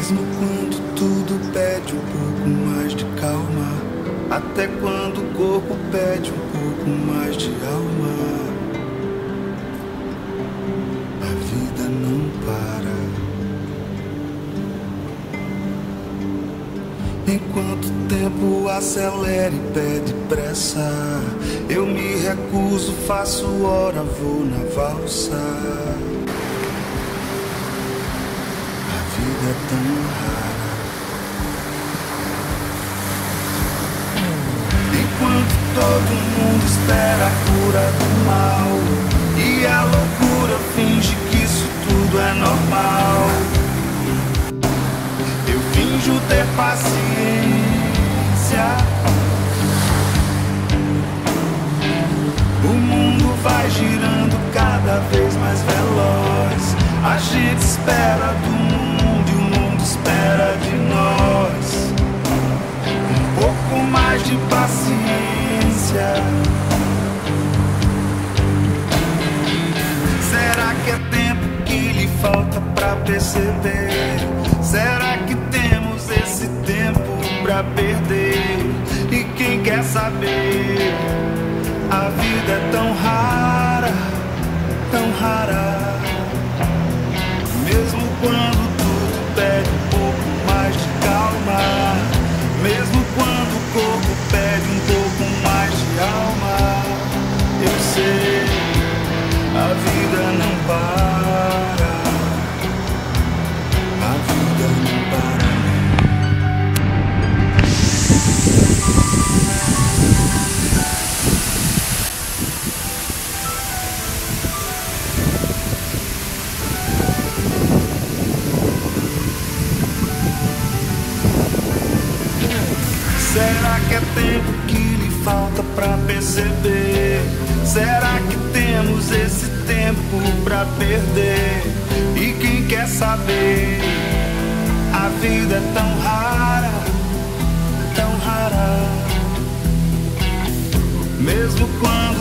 Mesmo quando tudo pede um pouco mais de calma, até quando o corpo pede um pouco mais de alma, a vida não para. Enquanto o tempo acelera e pede pressa, eu me recuso, faço hora, vou na valsa. A vida é tão rara. Enquanto todo mundo espera a cura do mal e a loucura finge que isso tudo é normal, eu finjo ter paciência. O mundo vai girando cada vez mais veloz. A gente espera do mundo e o mundo espera de nós. Um pouco mais de paciência. Será que é tempo que lhe falta pra perceber? Será que temos esse tempo pra perder? E quem quer saber? A vida é tão rara, tão rara. Mesmo quando tudo pede um pouco mais de calma, mesmo quando o corpo pede um pouco mais de alma, eu sei, a vida não para. A vida não para. Será que é tempo que lhe falta pra perceber? Será que temos esse tempo pra perder? E quem quer saber? A vida é tão rara, tão rara. Mesmo quando